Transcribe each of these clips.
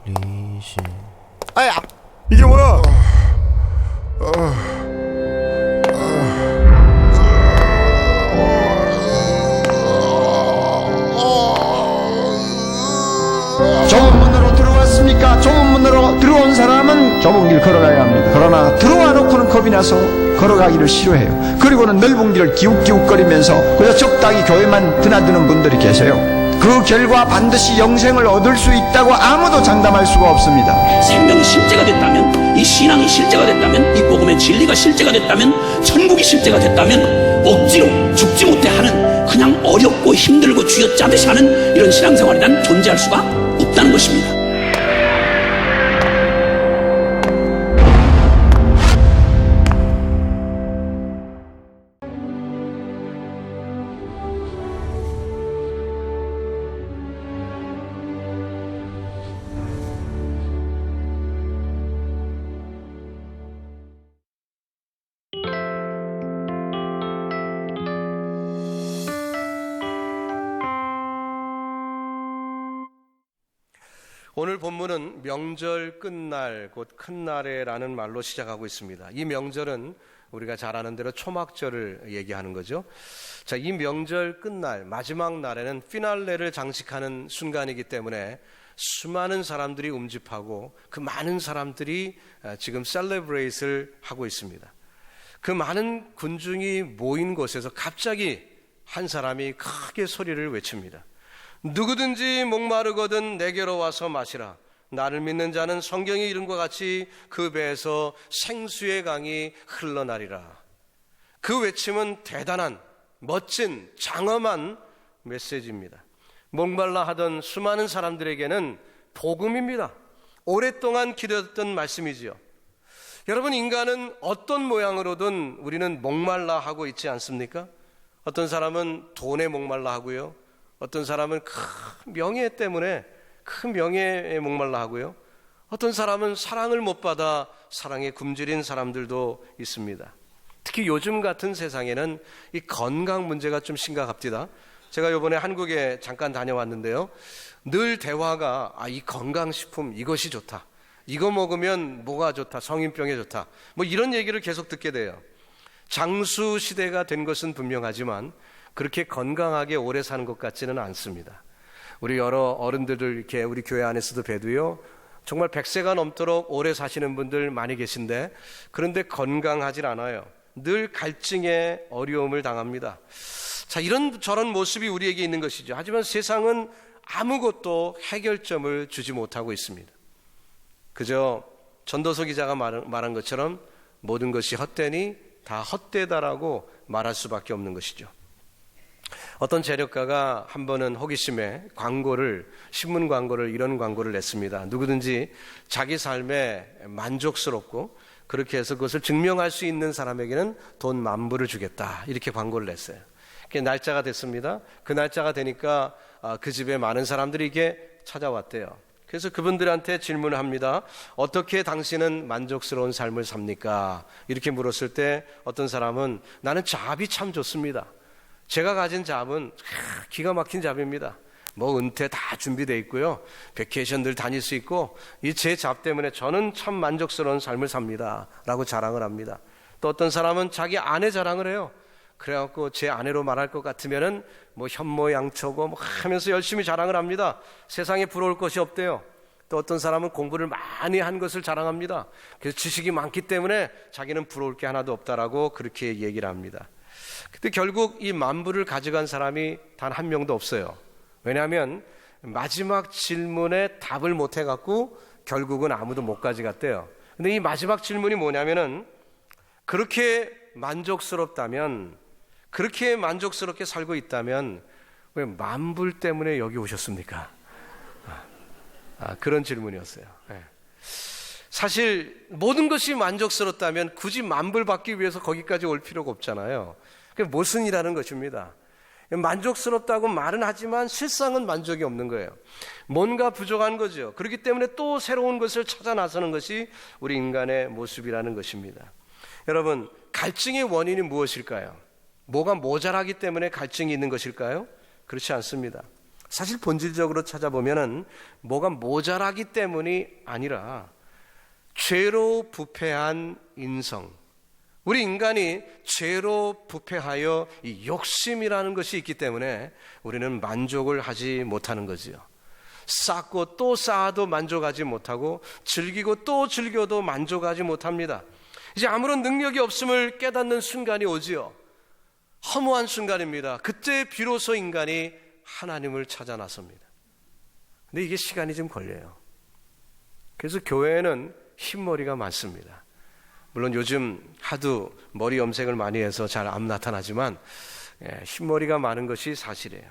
살리시. 아야, 이게 뭐야? 좁은 문으로 들어왔습니까? 좁은 문으로 들어온 사람은 좁은 길 걸어가야 합니다. 그러나 들어와 놓고는 겁이 나서 걸어가기를 싫어해요. 그리고는 넓은 길을 기웃기웃거리면서 그저 적당히 교회만 드나드는 분들이 계세요. 그 결과 반드시 영생을 얻을 수 있다고 아무도 장담할 수가 없습니다. 생명이 실제가 됐다면, 이 신앙이 실제가 됐다면, 이 복음의 진리가 실제가 됐다면, 천국이 실제가 됐다면 억지로 죽지 못해 하는, 그냥 어렵고 힘들고 쥐어짜듯이 하는 이런 신앙생활이 난 존재할 수가 없다는 것입니다. 오늘 본문은 명절 끝날 곧 큰날에라는 말로 시작하고 있습니다. 이 명절은 우리가 잘 아는 대로 초막절을 얘기하는 거죠. 자, 이 명절 끝날 마지막 날에는 피날레를 장식하는 순간이기 때문에 수많은 사람들이 움집하고 그 많은 사람들이 지금 셀레브레이트를 하고 있습니다. 그 많은 군중이 모인 곳에서 갑자기 한 사람이 크게 소리를 외칩니다. 누구든지 목마르거든 내게로 와서 마시라. 나를 믿는 자는 성경이 이룬 것 같이 그 배에서 생수의 강이 흘러나리라. 그 외침은 대단한 멋진 장엄한 메시지입니다. 목말라 하던 수많은 사람들에게는 복음입니다. 오랫동안 기다렸던 말씀이지요. 여러분, 인간은 어떤 모양으로든 우리는 목말라 하고 있지 않습니까? 어떤 사람은 돈에 목말라 하고요, 어떤 사람은 큰 명예 때문에 큰 명예에 목말라 하고요, 어떤 사람은 사랑을 못 받아 사랑에 굶주린 사람들도 있습니다. 특히 요즘 같은 세상에는 이 건강 문제가 좀 심각합니다. 제가 이번에 한국에 잠깐 다녀왔는데요, 늘 대화가 이 건강식품 이것이 좋다, 이거 먹으면 뭐가 좋다, 성인병에 좋다, 뭐 이런 얘기를 계속 듣게 돼요. 장수 시대가 된 것은 분명하지만 그렇게 건강하게 오래 사는 것 같지는 않습니다. 우리 여러 어른들을 이렇게 우리 교회 안에서도 뵈도요, 정말 100세가 넘도록 오래 사시는 분들 많이 계신데 그런데 건강하질 않아요. 늘 갈증에 어려움을 당합니다. 자, 이런 저런 모습이 우리에게 있는 것이죠. 하지만 세상은 아무것도 해결점을 주지 못하고 있습니다. 그저 전도서 기자가 말한 것처럼 모든 것이 헛되니 다 헛되다라고 말할 수밖에 없는 것이죠. 어떤 재력가가 한 번은 호기심에 신문 광고를 이런 광고를 냈습니다. 누구든지 자기 삶에 만족스럽고 그렇게 해서 그것을 증명할 수 있는 사람에게는 돈 10,000불을 주겠다, 이렇게 광고를 냈어요. 그게 날짜가 됐습니다. 그 날짜가 되니까 그 집에 많은 사람들이 이게 찾아왔대요. 그래서 그분들한테 질문을 합니다. 어떻게 당신은 만족스러운 삶을 삽니까? 이렇게 물었을 때 어떤 사람은 나는 잡이 참 좋습니다. 제가 가진 잡은 기가 막힌 잡입니다. 뭐 은퇴 다 준비되어 있고요, 베케이션들 다닐 수 있고, 이 제 잡 때문에 저는 참 만족스러운 삶을 삽니다 라고 자랑을 합니다. 또 어떤 사람은 자기 아내 자랑을 해요. 그래갖고 제 아내로 말할 것 같으면은 뭐 현모양처고 뭐 하면서 열심히 자랑을 합니다. 세상에 부러울 것이 없대요. 또 어떤 사람은 공부를 많이 한 것을 자랑합니다. 그래서 지식이 많기 때문에 자기는 부러울 게 하나도 없다라고 그렇게 얘기를 합니다. 근데 결국 이 10,000불을 가져간 사람이 단 한 명도 없어요. 왜냐하면 마지막 질문에 답을 못 해갖고 결국은 아무도 못 가져갔대요. 근데 이 마지막 질문이 뭐냐면은, 그렇게 만족스럽다면, 그렇게 만족스럽게 살고 있다면 왜 10,000불 때문에 여기 오셨습니까? 그런 질문이었어요. 네. 사실 모든 것이 만족스럽다면 굳이 10,000불 받기 위해서 거기까지 올 필요가 없잖아요. 그게 모순이라는 것입니다. 만족스럽다고 말은 하지만 실상은 만족이 없는 거예요. 뭔가 부족한 거죠. 그렇기 때문에 또 새로운 것을 찾아 나서는 것이 우리 인간의 모습이라는 것입니다. 여러분, 갈증의 원인이 무엇일까요? 뭐가 모자라기 때문에 갈증이 있는 것일까요? 그렇지 않습니다. 사실 본질적으로 찾아보면은 뭐가 모자라기 때문이 아니라 죄로 부패한 인성, 우리 인간이 죄로 부패하여 이 욕심이라는 것이 있기 때문에 우리는 만족을 하지 못하는 거지요. 쌓고 또 쌓아도 만족하지 못하고 즐기고 또 즐겨도 만족하지 못합니다. 이제 아무런 능력이 없음을 깨닫는 순간이 오지요. 허무한 순간입니다. 그때 비로소 인간이 하나님을 찾아 나섭니다. 근데 이게 시간이 좀 걸려요. 그래서 교회에는 흰머리가 많습니다. 물론 요즘 하도 머리 염색을 많이 해서 잘 안 나타나지만 흰머리가 많은 것이 사실이에요.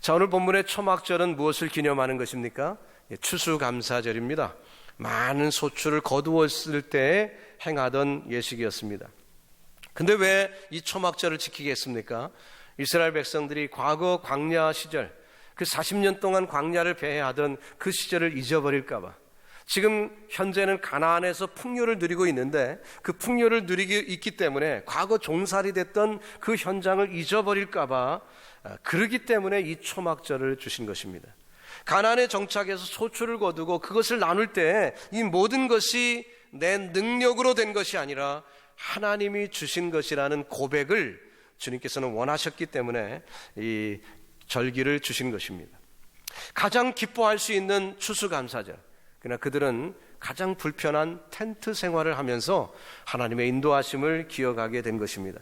자, 오늘 본문의 초막절은 무엇을 기념하는 것입니까? 추수감사절입니다. 많은 소출을 거두었을 때 행하던 예식이었습니다. 근데 왜 이 초막절을 지키게 했습니까? 이스라엘 백성들이 과거 광야 시절, 그 40년 동안 광야를 배회하던 그 시절을 잊어버릴까 봐. 지금 현재는 가나안에서 풍요를 누리고 있는데 그 풍요를 누리고 있기 때문에 과거 종살이 됐던 그 현장을 잊어버릴까 봐, 그러기 때문에 이 초막절을 주신 것입니다. 가나안에 정착해서 소출을 거두고 그것을 나눌 때 이 모든 것이 내 능력으로 된 것이 아니라 하나님이 주신 것이라는 고백을 주님께서는 원하셨기 때문에 이 절기를 주신 것입니다. 가장 기뻐할 수 있는 추수감사절, 그러나 그들은 가장 불편한 텐트 생활을 하면서 하나님의 인도하심을 기억하게 된 것입니다.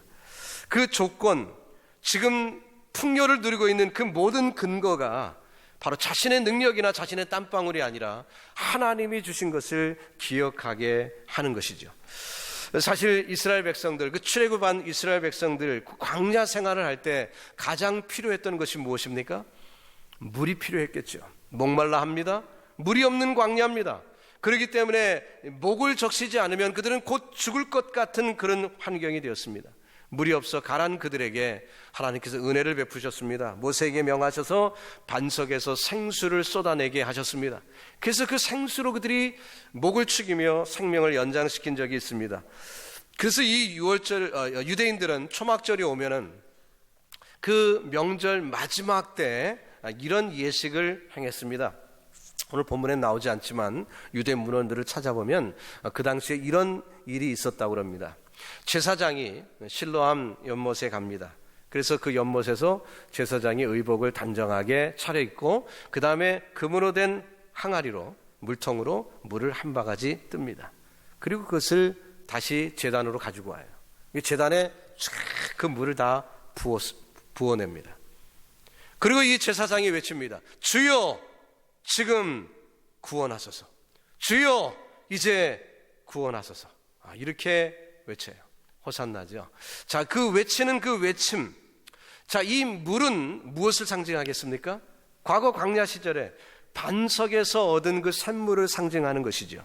그 조건, 지금 풍요를 누리고 있는 그 모든 근거가 바로 자신의 능력이나 자신의 땀방울이 아니라 하나님이 주신 것을 기억하게 하는 것이죠. 사실 이스라엘 백성들, 그 출애굽한 이스라엘 백성들 광야 생활을 할 때 가장 필요했던 것이 무엇입니까? 물이 필요했겠죠. 목말라 합니다. 물이 없는 광야입니다. 그렇기 때문에 목을 적시지 않으면 그들은 곧 죽을 것 같은 그런 환경이 되었습니다. 물이 없어 가난 그들에게 하나님께서 은혜를 베푸셨습니다. 모세에게 명하셔서 반석에서 생수를 쏟아내게 하셨습니다. 그래서 그 생수로 그들이 목을 축이며 생명을 연장시킨 적이 있습니다. 그래서 이 유대인들은 초막절이 오면은 그 명절 마지막 때 이런 예식을 행했습니다. 오늘 본문에 나오지 않지만 유대 문헌들을 찾아보면 그 당시에 이런 일이 있었다고 합니다. 제사장이 실로암 연못에 갑니다. 그래서 그 연못에서 제사장이 의복을 단정하게 차려입고 그 다음에 금으로 된 항아리로, 물통으로 물을 한 바가지 뜹니다. 그리고 그것을 다시 제단으로 가지고 와요. 제단에 그 물을 다 부어냅니다. 그리고 이 제사장이 외칩니다. 주여, 지금 구원하소서. 주여, 이제 구원하소서. 이렇게 외쳐요. 호산나죠. 자, 그 외치는 그 외침. 자, 이 물은 무엇을 상징하겠습니까? 과거 광야 시절에 반석에서 얻은 그 샘물을 상징하는 것이죠.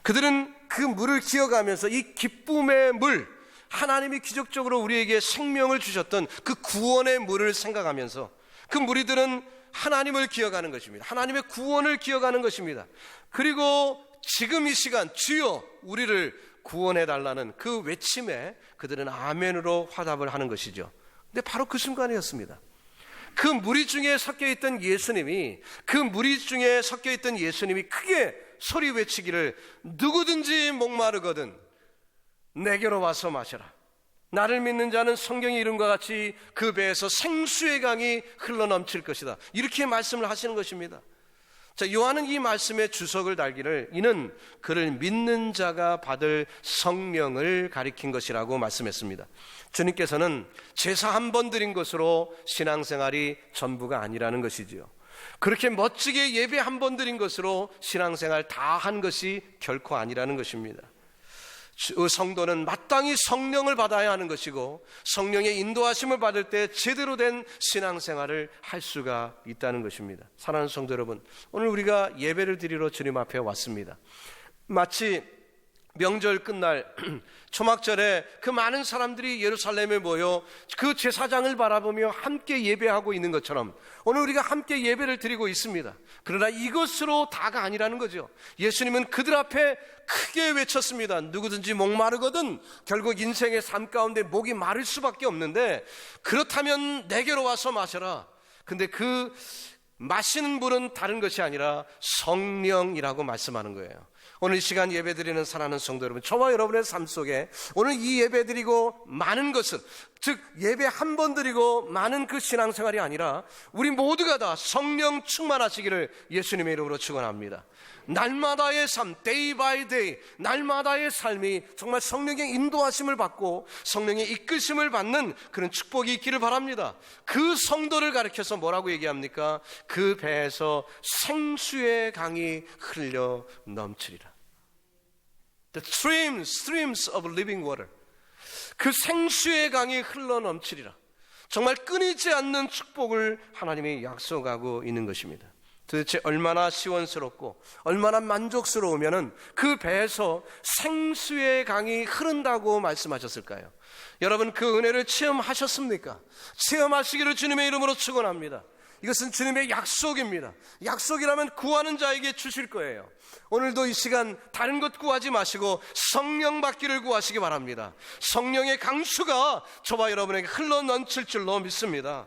그들은 그 물을 기억하면서 이 기쁨의 물, 하나님이 기적적으로 우리에게 생명을 주셨던 그 구원의 물을 생각하면서 그 무리들은 하나님을 기억하는 것입니다. 하나님의 구원을 기억하는 것입니다. 그리고 지금 이 시간 주여 우리를 구원해달라는 그 외침에 그들은 아멘으로 화답을 하는 것이죠. 근데 바로 그 순간이었습니다. 그 무리 중에 섞여있던 예수님이 크게 소리 외치기를 누구든지 목마르거든 내게로 와서 마셔라. 나를 믿는 자는 성경의 이름과 같이 그 배에서 생수의 강이 흘러넘칠 것이다. 이렇게 말씀을 하시는 것입니다. 자, 요한은 이 말씀에 주석을 달기를 이는 그를 믿는 자가 받을 성령을 가리킨 것이라고 말씀했습니다. 주님께서는 제사 한 번 드린 것으로 신앙생활이 전부가 아니라는 것이지요. 그렇게 멋지게 예배 한 번 드린 것으로 신앙생활 다 한 것이 결코 아니라는 것입니다. 성도는 마땅히 성령을 받아야 하는 것이고 성령의 인도하심을 받을 때 제대로 된 신앙생활을 할 수가 있다는 것입니다. 사랑하는 성도 여러분, 오늘 우리가 예배를 드리러 주님 앞에 왔습니다. 마치 명절 끝날 초막절에 그 많은 사람들이 예루살렘에 모여 그 제사장을 바라보며 함께 예배하고 있는 것처럼 오늘 우리가 함께 예배를 드리고 있습니다. 그러나 이것으로 다가 아니라는 거죠. 예수님은 그들 앞에 크게 외쳤습니다. 누구든지 목마르거든 결국 인생의 삶 가운데 목이 마를 수밖에 없는데 그렇다면 내게로 와서 마셔라. 근데 그 마시는 분은 다른 것이 아니라 성령이라고 말씀하는 거예요. 오늘 이 시간 예배드리는 사랑하는 성도 여러분, 저와 여러분의 삶 속에 오늘 이 예배드리고 많은 것은, 즉 예배 한 번 드리고 많은 그 신앙생활이 아니라 우리 모두가 다 성령 충만하시기를 예수님의 이름으로 축원합니다. 날마다의 삶, day by day, 날마다의 삶이 정말 성령의 인도하심을 받고 성령의 이끄심을 받는 그런 축복이 있기를 바랍니다. 그 성도를 가리켜서 뭐라고 얘기합니까? 그 배에서 생수의 강이 흘려 넘치리라. The streams of living water. 그 생수의 강이 흘러 넘치리라. 정말 끊이지 않는 축복을 하나님이 약속하고 있는 것입니다. 도대체 얼마나 시원스럽고 얼마나 만족스러우면은 그 배에서 생수의 강이 흐른다고 말씀하셨을까요? 여러분, 그 은혜를 체험하셨습니까? 체험하시기를 주님의 이름으로 축원합니다. 이것은 주님의 약속입니다. 약속이라면 구하는 자에게 주실 거예요. 오늘도 이 시간 다른 것 구하지 마시고 성령 받기를 구하시기 바랍니다. 성령의 강수가 저와 여러분에게 흘러 넘칠 줄로 믿습니다.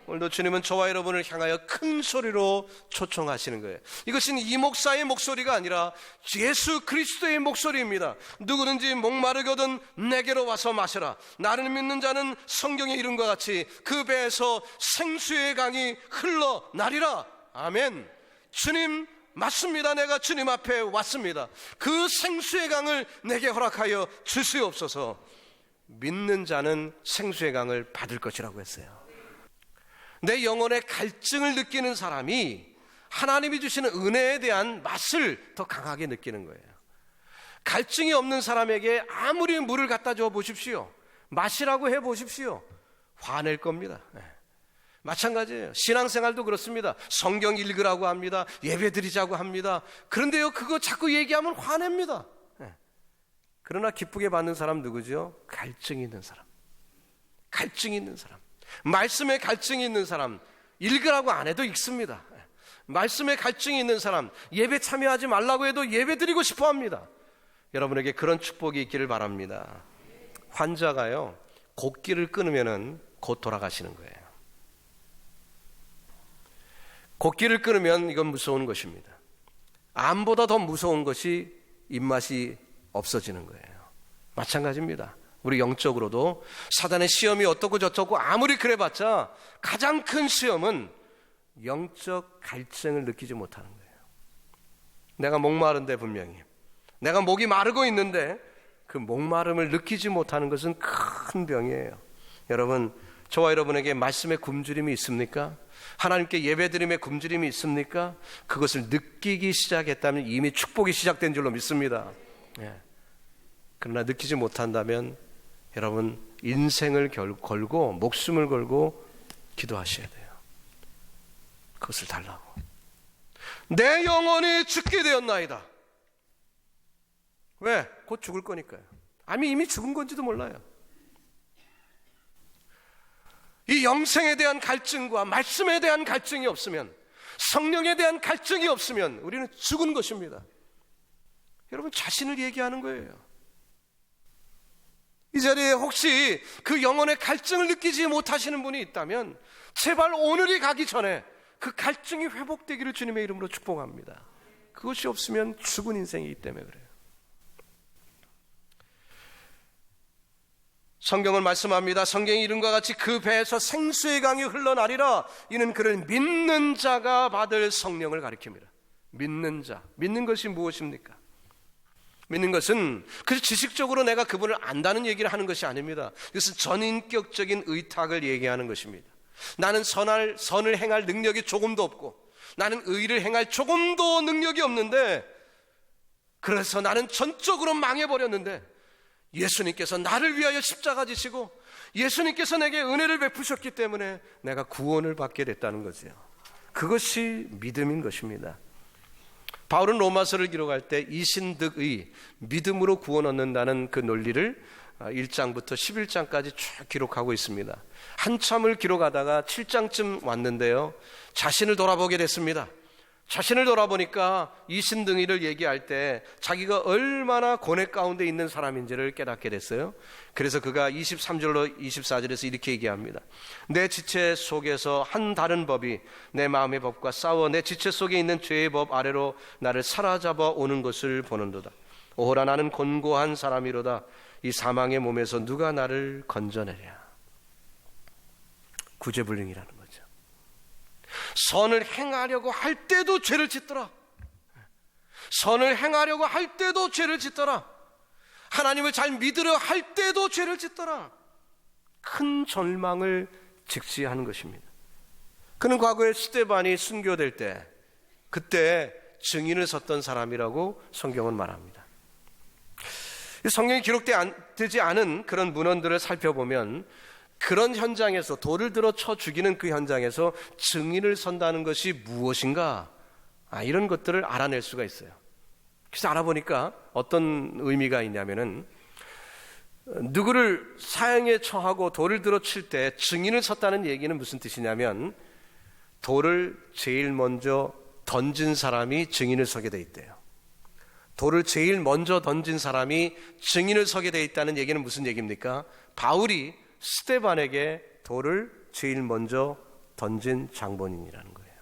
오늘도 주님은 저와 여러분을 향하여 큰 소리로 초청하시는 거예요. 이것은 이 목사의 목소리가 아니라 예수 그리스도의 목소리입니다. 누구든지 목마르거든 내게로 와서 마셔라. 나를 믿는 자는 성경의 이름과 같이 그 배에서 생수의 강이 흘러나리라. 아멘. 주님 맞습니다. 내가 주님 앞에 왔습니다. 그 생수의 강을 내게 허락하여 주시옵소서. 믿는 자는 생수의 강을 받을 것이라고 했어요. 내 영혼의 갈증을 느끼는 사람이 하나님이 주시는 은혜에 대한 맛을 더 강하게 느끼는 거예요. 갈증이 없는 사람에게 아무리 물을 갖다 줘 보십시오. 마시라고 해 보십시오. 화낼 겁니다. 마찬가지예요. 신앙생활도 그렇습니다. 성경 읽으라고 합니다. 예배 드리자고 합니다. 그런데요, 그거 자꾸 얘기하면 화냅니다. 그러나 기쁘게 받는 사람 누구죠? 갈증이 있는 사람. 갈증이 있는 사람. 말씀에 갈증이 있는 사람, 읽으라고 안 해도 읽습니다. 말씀에 갈증이 있는 사람, 예배 참여하지 말라고 해도 예배 드리고 싶어 합니다. 여러분에게 그런 축복이 있기를 바랍니다. 환자가요, 곡기를 끊으면은 곧 돌아가시는 거예요. 곡기를 끊으면 이건 무서운 것입니다. 암보다 더 무서운 것이 입맛이 없어지는 거예요. 마찬가지입니다. 우리 영적으로도 사단의 시험이 어떻고 저떻고 아무리 그래봤자 가장 큰 시험은 영적 갈증을 느끼지 못하는 거예요. 내가 목마른데 분명히 내가 목이 마르고 있는데 그 목마름을 느끼지 못하는 것은 큰 병이에요. 여러분, 저와 여러분에게 말씀의 굶주림이 있습니까? 하나님께 예배드림의 굶주림이 있습니까? 그것을 느끼기 시작했다면 이미 축복이 시작된 줄로 믿습니다. 그러나 느끼지 못한다면 여러분, 인생을 걸고 목숨을 걸고 기도하셔야 돼요. 그것을 달라고. 내 영혼이 죽게 되었나이다. 왜? 곧 죽을 거니까요. 아니, 이미 죽은 건지도 몰라요. 이 영생에 대한 갈증과 말씀에 대한 갈증이 없으면, 성령에 대한 갈증이 없으면 우리는 죽은 것입니다. 여러분, 자신을 얘기하는 거예요. 이 자리에 혹시 그 영혼의 갈증을 느끼지 못하시는 분이 있다면 제발 오늘이 가기 전에 그 갈증이 회복되기를 주님의 이름으로 축복합니다. 그것이 없으면 죽은 인생이기 때문에 그래요. 성경을 말씀합니다. 성경의 이름과 같이 그 배에서 생수의 강이 흘러나리라. 이는 그를 믿는 자가 받을 성령을 가리킵니다. 믿는 자. 믿는 것이 무엇입니까? 믿는 것은 그 지식적으로 내가 그분을 안다는 얘기를 하는 것이 아닙니다. 이것은 전인격적인 의탁을 얘기하는 것입니다. 나는 선을 행할 능력이 조금도 없고 나는 의를 행할 조금도 능력이 없는데, 그래서 나는 전적으로 망해버렸는데 예수님께서 나를 위하여 십자가 지시고 예수님께서 내게 은혜를 베푸셨기 때문에 내가 구원을 받게 됐다는 거죠. 그것이 믿음인 것입니다. 바울은 로마서를 기록할 때 이신득의 믿음으로 구원 얻는다는 그 논리를 1장부터 11장까지 쭉 기록하고 있습니다. 한참을 기록하다가 7장쯤 왔는데요, 자신을 돌아보게 됐습니다. 자신을 돌아보니까 이 신등이를 얘기할 때 자기가 얼마나 고뇌 가운데 있는 사람인지를 깨닫게 됐어요. 그래서 그가 23절로 24절에서 이렇게 얘기합니다. 내 지체 속에서 한 다른 법이 내 마음의 법과 싸워 내 지체 속에 있는 죄의 법 아래로 나를 사로잡아 오는 것을 보는도다. 오호라, 나는 곤고한 사람이로다. 이 사망의 몸에서 누가 나를 건져내랴. 구제불능이라는 거죠. 선을 행하려고 할 때도 죄를 짓더라. 선을 행하려고 할 때도 죄를 짓더라. 하나님을 잘 믿으려 할 때도 죄를 짓더라. 큰 절망을 직시하는 것입니다. 그는 과거에 스데반이 순교될 때 그때 증인을 섰던 사람이라고 성경은 말합니다. 성경이 기록되지 않은 그런 문헌들을 살펴보면 그런 현장에서 돌을 들어 쳐 죽이는 그 현장에서 증인을 선다는 것이 무엇인가, 이런 것들을 알아낼 수가 있어요. 그래서 알아보니까 어떤 의미가 있냐면은 누구를 사형에 처하고 돌을 들어 칠 때 증인을 섰다는 얘기는 무슨 뜻이냐면 돌을 제일 먼저 던진 사람이 증인을 서게 돼 있대요. 돌을 제일 먼저 던진 사람이 증인을 서게 돼 있다는 얘기는 무슨 얘기입니까? 바울이 스데반에게 돌을 제일 먼저 던진 장본인이라는 거예요.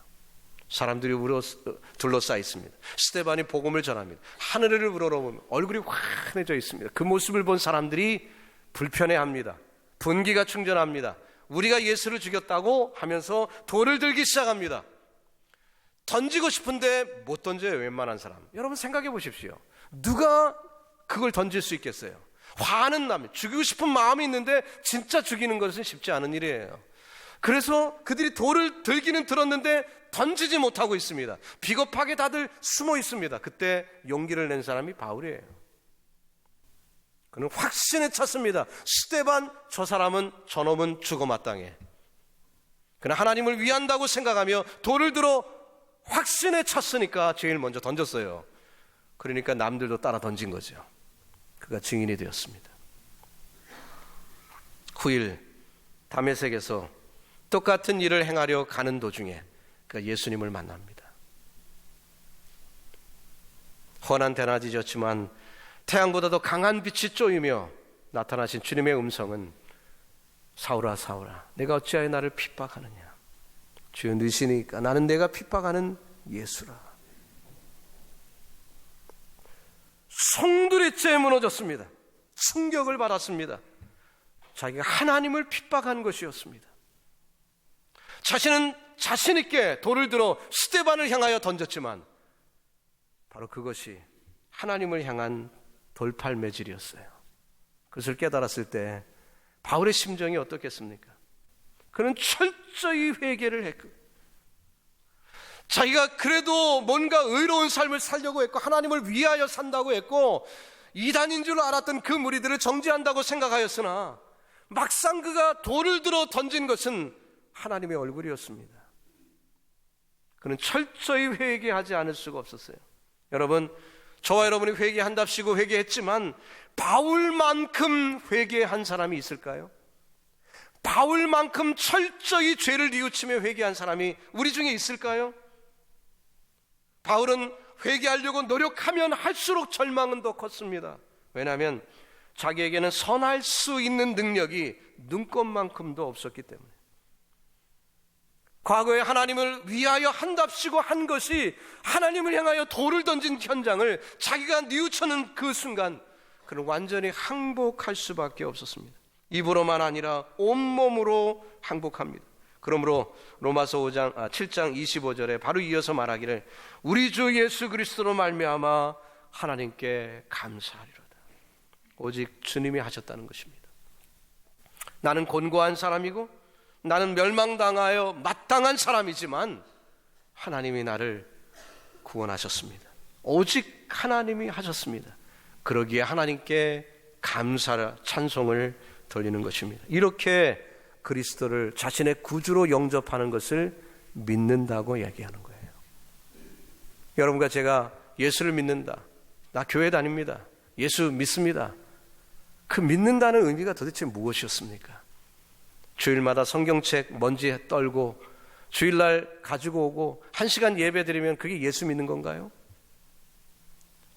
사람들이 둘러싸여 있습니다. 스데반이 복음을 전합니다. 하늘을 우러러보면 얼굴이 환해져 있습니다. 그 모습을 본 사람들이 불편해합니다. 분기가 충전합니다. 우리가 예수를 죽였다고 하면서 돌을 들기 시작합니다. 던지고 싶은데 못 던져요, 웬만한 사람. 여러분 생각해 보십시오. 누가 그걸 던질 수 있겠어요? 화는 납니다. 죽이고 싶은 마음이 있는데 진짜 죽이는 것은 쉽지 않은 일이에요. 그래서 그들이 돌을 들기는 들었는데 던지지 못하고 있습니다. 비겁하게 다들 숨어 있습니다. 그때 용기를 낸 사람이 바울이에요. 그는 확신에 찼습니다. 스데반, 저 사람은, 저놈은 죽어 마땅해. 그는 하나님을 위한다고 생각하며 돌을 들어 확신에 찼으니까 제일 먼저 던졌어요. 그러니까 남들도 따라 던진 거죠. 그가 증인이 되었습니다. 후일 다메섹에서 똑같은 일을 행하려 가는 도중에 그가 예수님을 만납니다. 훤한 대낮이었지만 태양보다도 강한 빛이 쪼이며 나타나신 주님의 음성은 사울아 사울아 내가 어찌하여 나를 핍박하느냐. 주여 느시니까 나는 내가 핍박하는 예수라. 송두리째 무너졌습니다. 충격을 받았습니다. 자기가 하나님을 핍박한 것이었습니다. 자신은 자신 있게 돌을 들어 스데반을 향하여 던졌지만 바로 그것이 하나님을 향한 돌팔매질이었어요. 그것을 깨달았을 때 바울의 심정이 어떻겠습니까? 그는 철저히 회개를 했고 자기가 그래도 뭔가 의로운 삶을 살려고 했고 하나님을 위하여 산다고 했고 이단인 줄 알았던 그 무리들을 정죄한다고 생각하였으나 막상 그가 돌을 들어 던진 것은 하나님의 얼굴이었습니다. 그는 철저히 회개하지 않을 수가 없었어요. 여러분, 저와 여러분이 회개한답시고 회개했지만 바울만큼 회개한 사람이 있을까요? 바울만큼 철저히 죄를 뉘우치며 회개한 사람이 우리 중에 있을까요? 바울은 회개하려고 노력하면 할수록 절망은 더 컸습니다. 왜냐하면 자기에게는 선할 수 있는 능력이 눈꼽만큼도 없었기 때문에. 과거에 하나님을 위하여 한답시고 한 것이 하나님을 향하여 돌을 던진 현장을 자기가 뉘우쳐는 그 순간 그는 완전히 항복할 수밖에 없었습니다. 입으로만 아니라 온몸으로 항복합니다. 그러므로 로마서 7장 25절에 바로 이어서 말하기를 우리 주 예수 그리스도로 말미암아 하나님께 감사하리로다. 오직 주님이 하셨다는 것입니다. 나는 곤고한 사람이고 나는 멸망당하여 마땅한 사람이지만 하나님이 나를 구원하셨습니다. 오직 하나님이 하셨습니다. 그러기에 하나님께 감사와 찬송을 돌리는 것입니다. 이렇게 그리스도를 자신의 구주로 영접하는 것을 믿는다고 얘기하는 거예요. 여러분과 제가 예수를 믿는다, 나 교회 다닙니다, 예수 믿습니다. 그 믿는다는 의미가 도대체 무엇이었습니까? 주일마다 성경책 먼지에 떨고 주일날 가지고 오고 1시간 예배 드리면 그게 예수 믿는 건가요?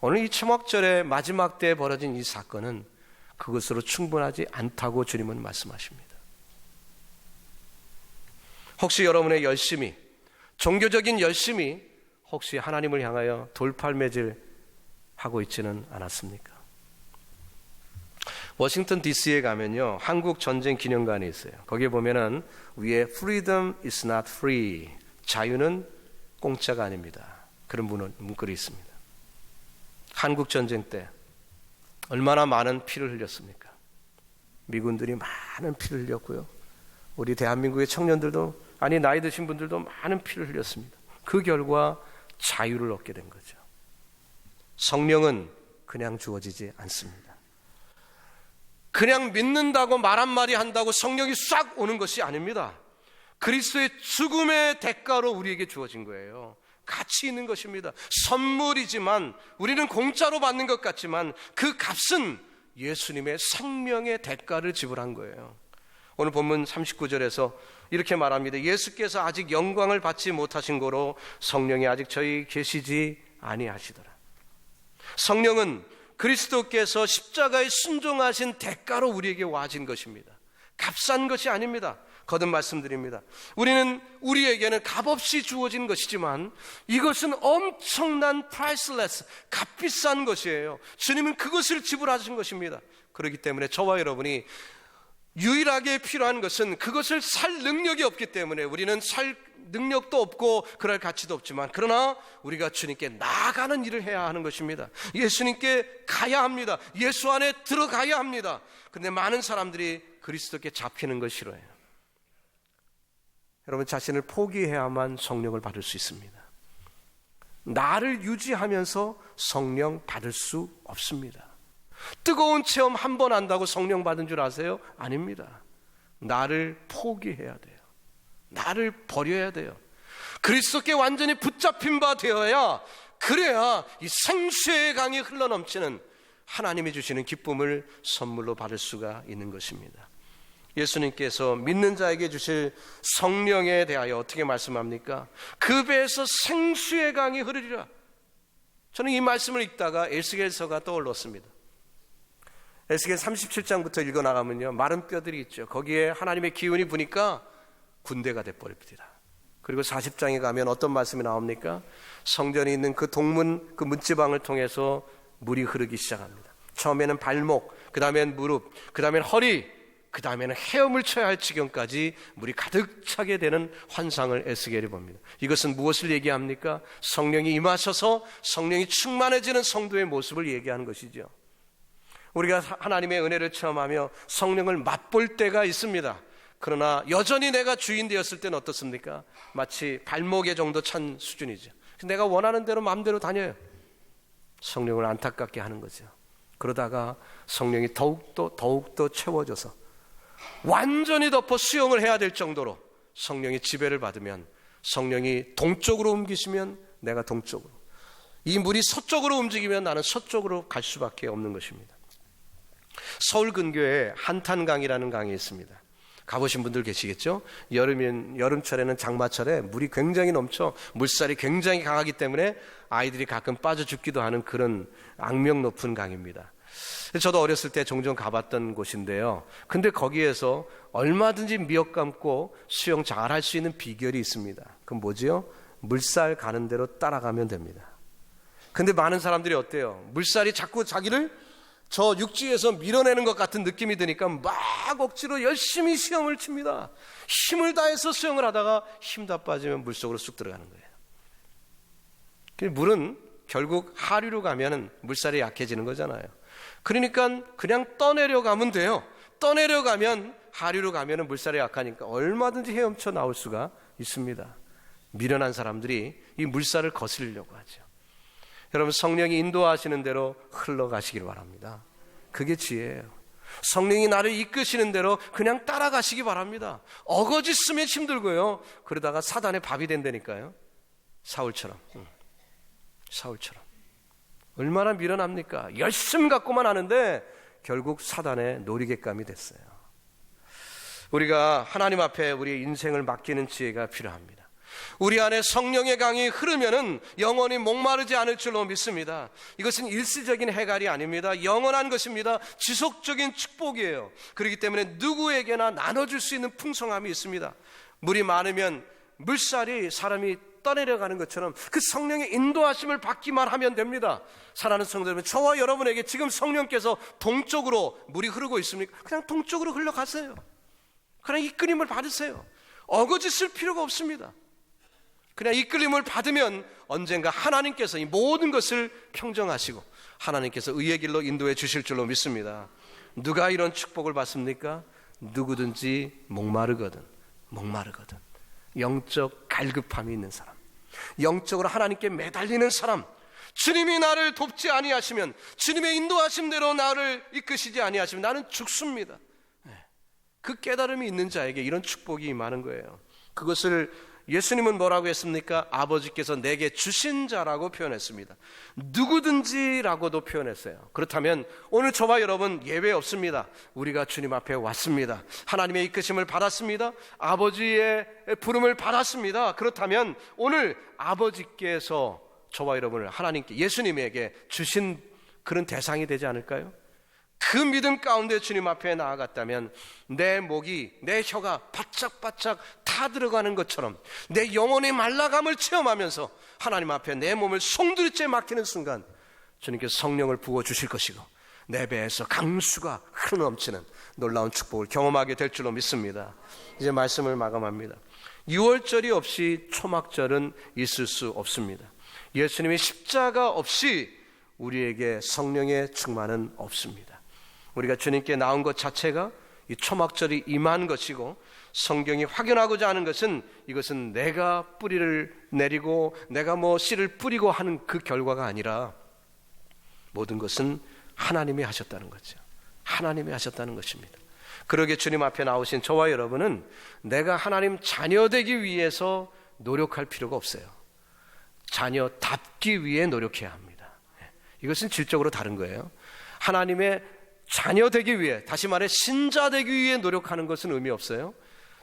오늘 이 초막절의 마지막 때에 벌어진 이 사건은 그것으로 충분하지 않다고 주님은 말씀하십니다. 혹시 여러분의 열심이, 종교적인 열심이 혹시 하나님을 향하여 돌팔매질 하고 있지는 않았습니까? 워싱턴 DC에 가면요, 한국 전쟁 기념관이 있어요. 거기에 보면은 위에 Freedom is not free, 자유는 공짜가 아닙니다, 그런 문구리 있습니다. 한국 전쟁 때 얼마나 많은 피를 흘렸습니까? 미군들이 많은 피를 흘렸고요, 우리 대한민국의 청년들도, 아니 나이 드신 분들도 많은 피를 흘렸습니다. 그 결과 자유를 얻게 된 거죠. 성령은 그냥 주어지지 않습니다. 그냥 믿는다고 말 한마디 한다고 성령이 싹 오는 것이 아닙니다. 그리스도의 죽음의 대가로 우리에게 주어진 거예요. 가치 있는 것입니다. 선물이지만, 우리는 공짜로 받는 것 같지만 그 값은 예수님의 생명의 대가를 지불한 거예요. 오늘 본문 39절에서 이렇게 말합니다. 예수께서 아직 영광을 받지 못하신 고로 성령이 아직 저희 계시지 아니하시더라. 성령은 그리스도께서 십자가에 순종하신 대가로 우리에게 와진 것입니다. 값싼 것이 아닙니다. 거듭 말씀드립니다. 우리에게는 값없이 주어진 것이지만 이것은 엄청난 priceless, 값비싼 것이에요. 주님은 그것을 지불하신 것입니다. 그렇기 때문에 저와 여러분이 유일하게 필요한 것은 그것을 살 능력이 없기 때문에, 우리는 살 능력도 없고 그럴 가치도 없지만, 그러나 우리가 주님께 나아가는 일을 해야 하는 것입니다. 예수님께 가야 합니다. 예수 안에 들어가야 합니다. 그런데 많은 사람들이 그리스도께 잡히는 걸 싫어해요. 여러분, 자신을 포기해야만 성령을 받을 수 있습니다. 나를 유지하면서 성령 받을 수 없습니다. 뜨거운 체험 한 번 한다고 성령 받은 줄 아세요? 아닙니다. 나를 포기해야 돼요. 나를 버려야 돼요. 그리스도께 완전히 붙잡힌 바 되어야, 그래야 이 생수의 강이 흘러넘치는 하나님이 주시는 기쁨을 선물로 받을 수가 있는 것입니다. 예수님께서 믿는 자에게 주실 성령에 대하여 어떻게 말씀합니까? 그 배에서 생수의 강이 흐르리라. 저는 이 말씀을 읽다가 에스겔서가 떠올랐습니다. 에스겔 37장부터 읽어나가면요, 마른 뼈들이 있죠. 거기에 하나님의 기운이 부니까 군대가 돼버립니다. 그리고 40장에 가면 어떤 말씀이 나옵니까? 성전이 있는 그 동문, 그 문지방을 통해서 물이 흐르기 시작합니다. 처음에는 발목, 그 다음엔 무릎, 그 다음엔 허리, 그 다음에는 헤엄을 쳐야 할 지경까지 물이 가득 차게 되는 환상을 에스겔이 봅니다. 이것은 무엇을 얘기합니까? 성령이 임하셔서 성령이 충만해지는 성도의 모습을 얘기하는 것이죠. 우리가 하나님의 은혜를 체험하며 성령을 맛볼 때가 있습니다. 그러나 여전히 내가 주인 되었을 때는 어떻습니까? 마치 발목에 정도 찬 수준이죠. 내가 원하는 대로 마음대로 다녀요. 성령을 안타깝게 하는 거죠. 그러다가 성령이 더욱더 채워져서 완전히 덮어 수용을 해야 될 정도로 성령이 지배를 받으면, 성령이 동쪽으로 옮기시면 내가 동쪽으로, 이 물이 서쪽으로 움직이면 나는 서쪽으로 갈 수밖에 없는 것입니다. 서울 근교에 한탄강이라는 강이 있습니다. 가보신 분들 계시겠죠? 여름철에는, 장마철에 물이 굉장히 넘쳐 물살이 굉장히 강하기 때문에 아이들이 가끔 빠져 죽기도 하는 그런 악명 높은 강입니다. 저도 어렸을 때 종종 가봤던 곳인데요. 근데 거기에서 얼마든지 미역 감고 수영 잘할 수 있는 비결이 있습니다. 그건 뭐지요? 물살 가는 대로 따라가면 됩니다. 근데 많은 사람들이 어때요? 물살이 자꾸 자기를 저 육지에서 밀어내는 것 같은 느낌이 드니까 막 억지로 열심히 수영을 칩니다. 힘을 다해서 수영을 하다가 힘 다 빠지면 물속으로 쑥 들어가는 거예요. 물은 결국 하류로 가면 물살이 약해지는 거잖아요. 그러니까 그냥 떠내려가면 돼요. 떠내려가면, 하류로 가면 물살이 약하니까 얼마든지 헤엄쳐 나올 수가 있습니다. 미련한 사람들이 이 물살을 거스르려고 하죠. 여러분, 성령이 인도하시는 대로 흘러가시길 바랍니다. 그게 지혜예요. 성령이 나를 이끄시는 대로 그냥 따라가시기 바랍니다. 어거지쓰면 힘들고요. 그러다가 사단의 밥이 된다니까요. 사울처럼. 얼마나 미련합니까? 열심 갖고만 하는데 결국 사단의 놀이객감이 됐어요. 우리가 하나님 앞에 우리의 인생을 맡기는 지혜가 필요합니다. 우리 안에 성령의 강이 흐르면은 영원히 목마르지 않을 줄로 믿습니다. 이것은 일시적인 해갈이 아닙니다. 영원한 것입니다. 지속적인 축복이에요. 그렇기 때문에 누구에게나 나눠줄 수 있는 풍성함이 있습니다. 물이 많으면 물살이 사람이 떠내려가는 것처럼 그 성령의 인도하심을 받기만 하면 됩니다. 사랑하는 성도 여러분, 저와 여러분에게 지금 성령께서 동쪽으로 물이 흐르고 있습니까? 그냥 동쪽으로 흘러가세요. 그냥 이끌림을 받으세요. 어거짓을 필요가 없습니다. 그냥 이끌림을 받으면 언젠가 하나님께서 이 모든 것을 평정하시고 하나님께서 의의 길로 인도해 주실 줄로 믿습니다. 누가 이런 축복을 받습니까? 누구든지 목마르거든 영적 갈급함이 있는 사람, 영적으로 하나님께 매달리는 사람, 주님이 나를 돕지 아니하시면, 주님의 인도하심대로 나를 이끄시지 아니하시면 나는 죽습니다. 그 깨달음이 있는 자에게 이런 축복이 임하는 거예요. 그것을 예수님은 뭐라고 했습니까? 아버지께서 내게 주신 자라고 표현했습니다. 누구든지라고도 표현했어요. 그렇다면 오늘 저와 여러분 예외 없습니다. 우리가 주님 앞에 왔습니다. 하나님의 이끄심을 받았습니다. 아버지의 부름을 받았습니다. 그렇다면 오늘 아버지께서 저와 여러분을 하나님께, 예수님에게 주신 그런 대상이 되지 않을까요? 그 믿음 가운데 주님 앞에 나아갔다면 내 목이, 내 혀가 바짝바짝 타 들어가는 것처럼 내 영혼의 말라감을 체험하면서 하나님 앞에 내 몸을 송두리째 맡기는 순간 주님께서 성령을 부어주실 것이고 내 배에서 강수가 흘러넘치는 놀라운 축복을 경험하게 될 줄로 믿습니다. 이제 말씀을 마감합니다. 6월절이 없이 초막절은 있을 수 없습니다. 예수님의 십자가 없이 우리에게 성령의 충만은 없습니다. 우리가 주님께 나온 것 자체가 이 초막절이 임한 것이고, 성경이 확인하고자 하는 것은 이것은 내가 뿌리를 내리고 내가 씨를 뿌리고 하는 그 결과가 아니라 모든 것은 하나님이 하셨다는 거죠. 하나님이 하셨다는 것입니다. 그러게 주님 앞에 나오신 저와 여러분은 내가 하나님 자녀 되기 위해서 노력할 필요가 없어요. 자녀답기 위해 노력해야 합니다. 이것은 질적으로 다른 거예요. 하나님의 자녀 되기 위해, 다시 말해 신자 되기 위해 노력하는 것은 의미 없어요.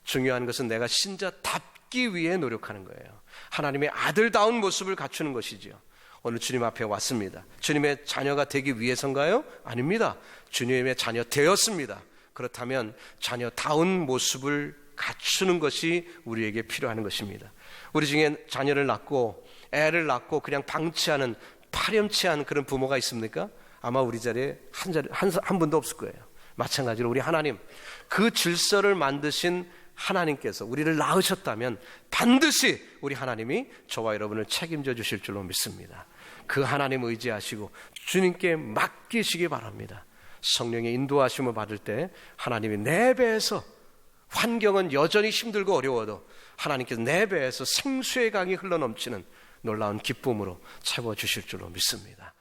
중요한 것은 내가 신자답기 위해 노력하는 거예요. 하나님의 아들다운 모습을 갖추는 것이지요. 오늘 주님 앞에 왔습니다. 주님의 자녀가 되기 위해서인가요? 아닙니다. 주님의 자녀 되었습니다. 그렇다면 자녀다운 모습을 갖추는 것이 우리에게 필요한 것입니다. 우리 중에 자녀를 낳고 애를 낳고 그냥 방치하는, 파렴치한 그런 부모가 있습니까? 아마 우리 자리에 한 분도 없을 거예요. 마찬가지로 우리 하나님, 그 질서를 만드신 하나님께서 우리를 낳으셨다면 반드시 우리 하나님이 저와 여러분을 책임져 주실 줄로 믿습니다. 그 하나님 의지하시고 주님께 맡기시기 바랍니다. 성령의 인도하심을 받을 때 하나님이 내 배에서, 환경은 여전히 힘들고 어려워도 하나님께서 내 배에서 생수의 강이 흘러넘치는 놀라운 기쁨으로 채워주실 줄로 믿습니다.